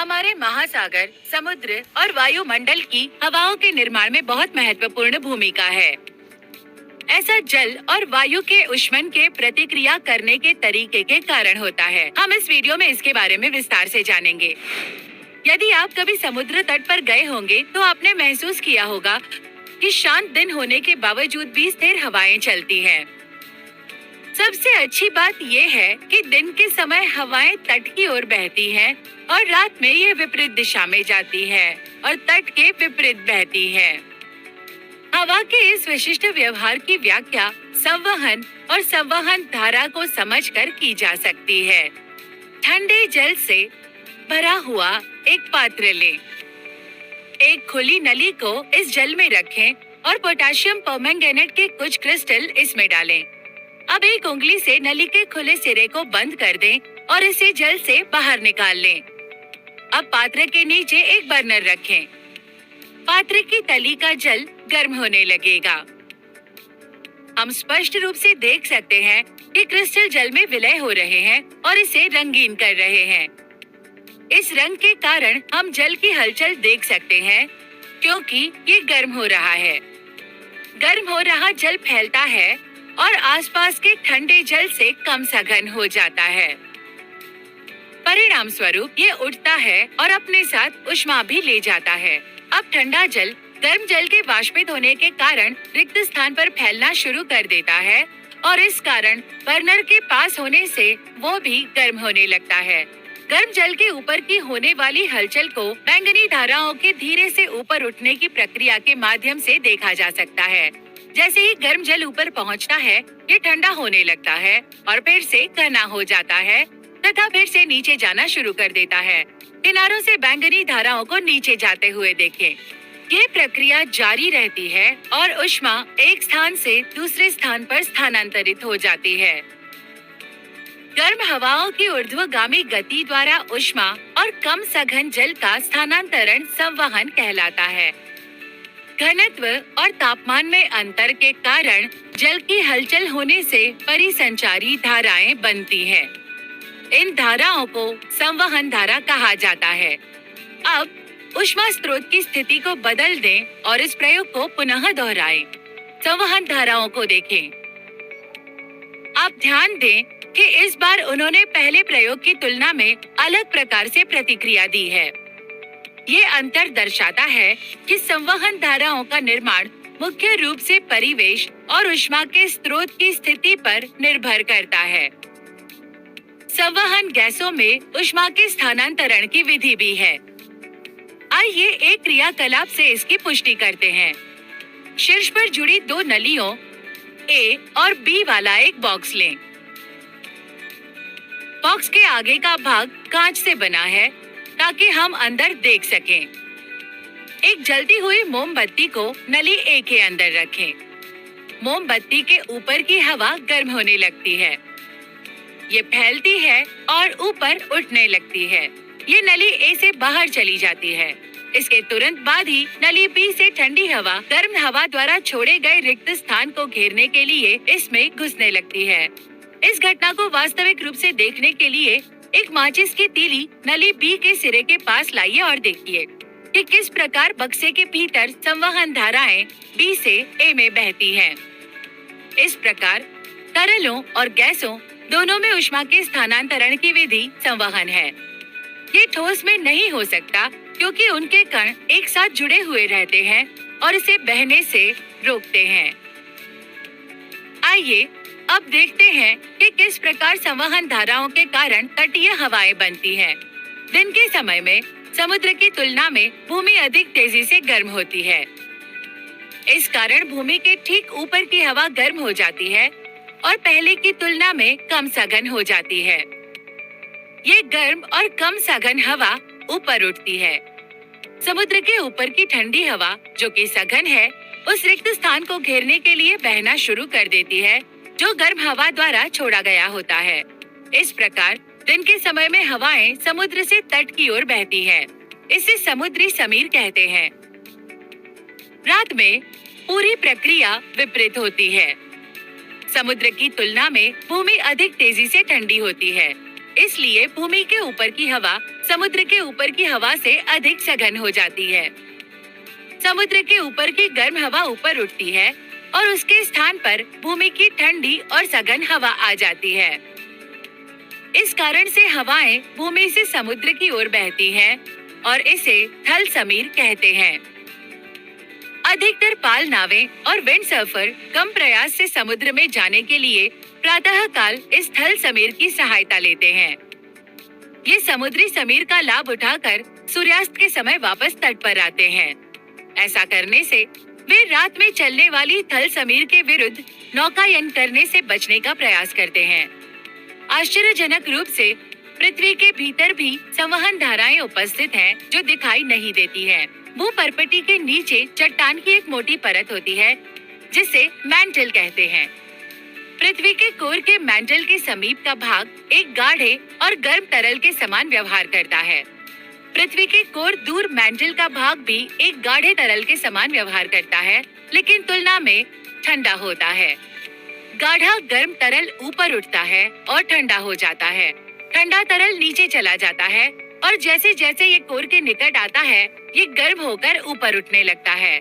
हमारे महासागर, समुद्र और वायुमंडल की हवाओं के निर्माण में बहुत महत्वपूर्ण भूमिका है। ऐसा जल और वायु के ऊष्मन के प्रतिक्रिया करने के तरीके के कारण होता है। हम इस वीडियो में इसके बारे में विस्तार से जानेंगे। यदि आप कभी समुद्र तट पर गए होंगे तो आपने महसूस किया होगा कि शांत दिन होने के बावजूद भी स्थिर हवाएं चलती हैं। सबसे अच्छी बात यह है कि दिन के समय हवाएं तट की ओर बहती हैं और रात में ये विपरीत दिशा में जाती है और तट के विपरीत बहती है। हवा के इस विशिष्ट व्यवहार की व्याख्या संवहन और संवहन धारा को समझकर की जा सकती है। ठंडे जल से भरा हुआ एक पात्र लें। एक खुली नली को इस जल में रखें और पोटेशियम परमैंगनेट के कुछ क्रिस्टल इसमें डालें। अब एक उंगली से नली के खुले सिरे को बंद कर दें और इसे जल से बाहर निकाल लें। अब पात्र के नीचे एक बर्नर रखें। पात्र की तली का जल गर्म होने लगेगा। हम स्पष्ट रूप से देख सकते हैं कि क्रिस्टल जल में विलय हो रहे हैं और इसे रंगीन कर रहे हैं। इस रंग के कारण हम जल की हलचल देख सकते हैं क्योंकि ये गर्म हो रहा है। गर्म हो रहा जल फैलता है और आसपास के ठंडे जल से कम सघन हो जाता है। परिणाम स्वरूप ये उठता है और अपने साथ ऊष्मा भी ले जाता है। अब ठंडा जल गर्म जल के वाष्पित होने के कारण रिक्त स्थान पर फैलना शुरू कर देता है और इस कारण बर्नर के पास होने से वो भी गर्म होने लगता है। गर्म जल के ऊपर की होने वाली हलचल को बैंगनी धाराओं के धीरे से ऊपर उठने की प्रक्रिया के माध्यम से देखा जा सकता है। जैसे ही गर्म जल ऊपर पहुंचता है, ये ठंडा होने लगता है और फिर से घना हो जाता है तथा फिर से नीचे जाना शुरू कर देता है। किनारों से बैंगनी धाराओं को नीचे जाते हुए देखें। ये प्रक्रिया जारी रहती है और ऊष्मा एक स्थान से दूसरे स्थान पर स्थानांतरित हो जाती है। गर्म हवाओं की ऊर्ध्वगामी गति द्वारा ऊष्मा और कम सघन जल का स्थानांतरण संवहन कहलाता है। घनत्व और तापमान में अंतर के कारण जल की हलचल होने से परिसंचारी धाराएं बनती हैं। इन धाराओं को संवहन धारा कहा जाता है। अब ऊष्मा स्रोत की स्थिति को बदल दें और इस प्रयोग को पुनः दोहराएं। संवहन धाराओं को देखें। आप ध्यान दें कि इस बार उन्होंने पहले प्रयोग की तुलना में अलग प्रकार से प्रतिक्रिया दी है। ये अंतर दर्शाता है कि संवहन धाराओं का निर्माण मुख्य रूप से परिवेश और ऊष्मा के स्रोत की स्थिति पर निर्भर करता है। संवहन गैसों में ऊष्मा के स्थानांतरण की विधि भी है। आइए एक क्रियाकलाप से इसकी पुष्टि करते हैं। शीर्ष पर जुड़ी दो नलियों ए और बी वाला एक बॉक्स लें। बॉक्स के आगे का भाग कांच से बना है ताकि हम अंदर देख सकें। एक जलती हुई मोमबत्ती को नली ए के अंदर रखें। मोमबत्ती के ऊपर की हवा गर्म होने लगती है। ये फैलती है और ऊपर उठने लगती है। ये नली ए से बाहर चली जाती है। इसके तुरंत बाद ही नली बी से ठंडी हवा गर्म हवा द्वारा छोड़े गए रिक्त स्थान को घेरने के लिए इसमें घुसने लगती है। इस घटना को वास्तविक रूप से देखने के लिए एक माचिस की तीली नली बी के सिरे के पास लाइए और देखिए कि किस प्रकार बक्से के भीतर संवहन धाराएं बी से ए में बहती हैं। इस प्रकार तरलों और गैसों दोनों में ऊष्मा के स्थानांतरण की विधि संवहन है। ये ठोस में नहीं हो सकता क्योंकि उनके कण एक साथ जुड़े हुए रहते हैं और इसे बहने से रोकते हैं। आइए अब देखते हैं कि किस प्रकार संवहन धाराओं के कारण तटीय हवाएं बनती हैं। दिन के समय में समुद्र की तुलना में भूमि अधिक तेजी से गर्म होती है। इस कारण भूमि के ठीक ऊपर की हवा गर्म हो जाती है और पहले की तुलना में कम सघन हो जाती है। ये गर्म और कम सघन हवा ऊपर उठती है। समुद्र के ऊपर की ठंडी हवा जो कि सघन है, उस रिक्त स्थान को घेरने के लिए बहना शुरू कर देती है जो गर्म हवा द्वारा छोड़ा गया होता है। इस प्रकार दिन के समय में हवाएं समुद्र से तट की ओर बहती हैं। इसे समुद्री समीर कहते हैं। रात में पूरी प्रक्रिया विपरीत होती है। समुद्र की तुलना में भूमि अधिक तेजी से ठंडी होती है। इसलिए भूमि के ऊपर की हवा समुद्र के ऊपर की हवा से अधिक सघन हो जाती है। समुद्र के ऊपर की गर्म हवा ऊपर उठती है और उसके स्थान पर भूमि की ठंडी और सघन हवा आ जाती है। इस कारण से हवाएं भूमि से समुद्र की ओर बहती हैं और इसे थल समीर कहते हैं। अधिकतर पाल नावें और विंड सर्फर कम प्रयास से समुद्र में जाने के लिए प्रातः काल इस थल समीर की सहायता लेते हैं। ये समुद्री समीर का लाभ उठाकर सूर्यास्त के समय वापस तट पर आते हैं। ऐसा करने से वे रात में चलने वाली थल समीर के विरुद्ध नौकायन करने से बचने का प्रयास करते हैं। आश्चर्यजनक रूप से पृथ्वी के भीतर भी संवहन धाराएं उपस्थित हैं जो दिखाई नहीं देती हैं। भूपर्पटी के नीचे चट्टान की एक मोटी परत होती है जिसे मैंटल कहते हैं। पृथ्वी के कोर के मैंटल के समीप का भाग एक गाढ़े और गर्म तरल के समान व्यवहार करता है। पृथ्वी के कोर दूर मैंटल का भाग भी एक गाढ़े तरल के समान व्यवहार करता है, लेकिन तुलना में ठंडा होता है। गाढ़ा गर्म तरल ऊपर उठता है और ठंडा हो जाता है। ठंडा तरल नीचे चला जाता है और जैसे जैसे ये कोर के निकट आता है, ये गर्म होकर ऊपर उठने लगता है।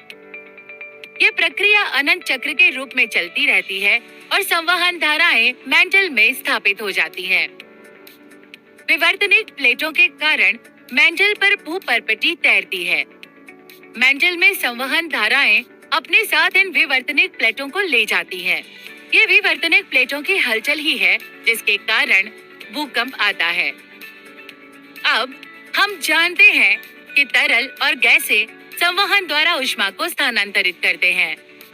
ये प्रक्रिया अनंत चक्र के रूप में चलती रहती है और संवहन धाराएं मैंटल में स्थापित हो जाती हैं। विवर्तनिक प्लेटों के कारण मैंटल पर भूपर्पटी तैरती है। मैंटल में संवहन धाराएं अपने साथ इन विवर्तनिक प्लेटों को ले जाती हैं। ये विवर्तनिक प्लेटों की हलचल ही है जिसके कारण भूकंप आता है। अब हम जानते हैं कि तरल और गैसें संवहन द्वारा ऊष्मा को स्थानांतरित करते हैं।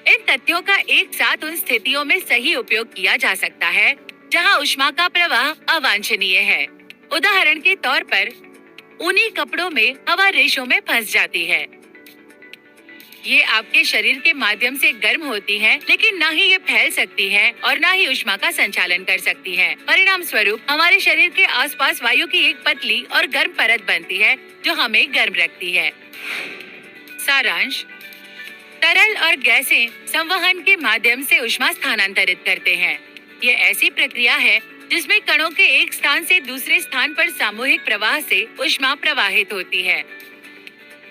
इन तथ्यों का एक साथ उन स्थितियों में सही उपयोग किया जा सकता है जहां ऊष्मा का प्रवाह अवांछनीय है। उदाहरण के तौर पर ऊनी कपड़ों में हवा रेशों में फंस जाती है। ये आपके शरीर के माध्यम से गर्म होती है, लेकिन न ही ये फैल सकती है और न ही ऊष्मा का संचालन कर सकती है। परिणाम स्वरूप हमारे शरीर के आसपास वायु की एक पतली और गर्म परत बनती है जो हमें गर्म रखती है। सारांश: तरल और गैसें संवहन के माध्यम से ऊष्मा स्थानांतरित करते हैं। ये ऐसी प्रक्रिया है जिसमें कणों के एक स्थान से दूसरे स्थान पर सामूहिक प्रवाह से ऊष्मा प्रवाहित होती है।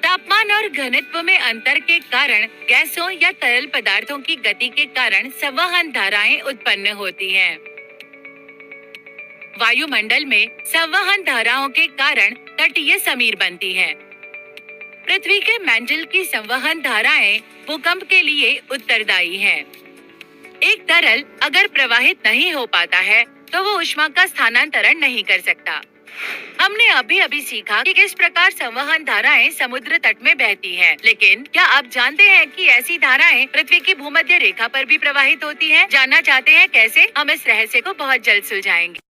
तापमान और घनत्व में अंतर के कारण गैसों या तरल पदार्थों की गति के कारण संवहन धाराएं उत्पन्न होती हैं। वायुमंडल में संवहन धाराओं के कारण तटीय समीर बनती हैं। पृथ्वी के मैंटल की संवहन धाराएं भूकंप के लिए उत्तरदायी हैं। एक तरल अगर प्रवाहित नहीं हो पाता है तो वो ऊष्मा का स्थानांतरण नहीं कर सकता। हमने अभी सीखा कि किस प्रकार संवहन धाराएं समुद्र तट में बहती हैं। लेकिन क्या आप जानते हैं कि ऐसी धाराएं पृथ्वी की भूमध्य रेखा पर भी प्रवाहित होती हैं? जानना चाहते हैं कैसे? हम इस रहस्य को बहुत जल्द सुलझाएंगे।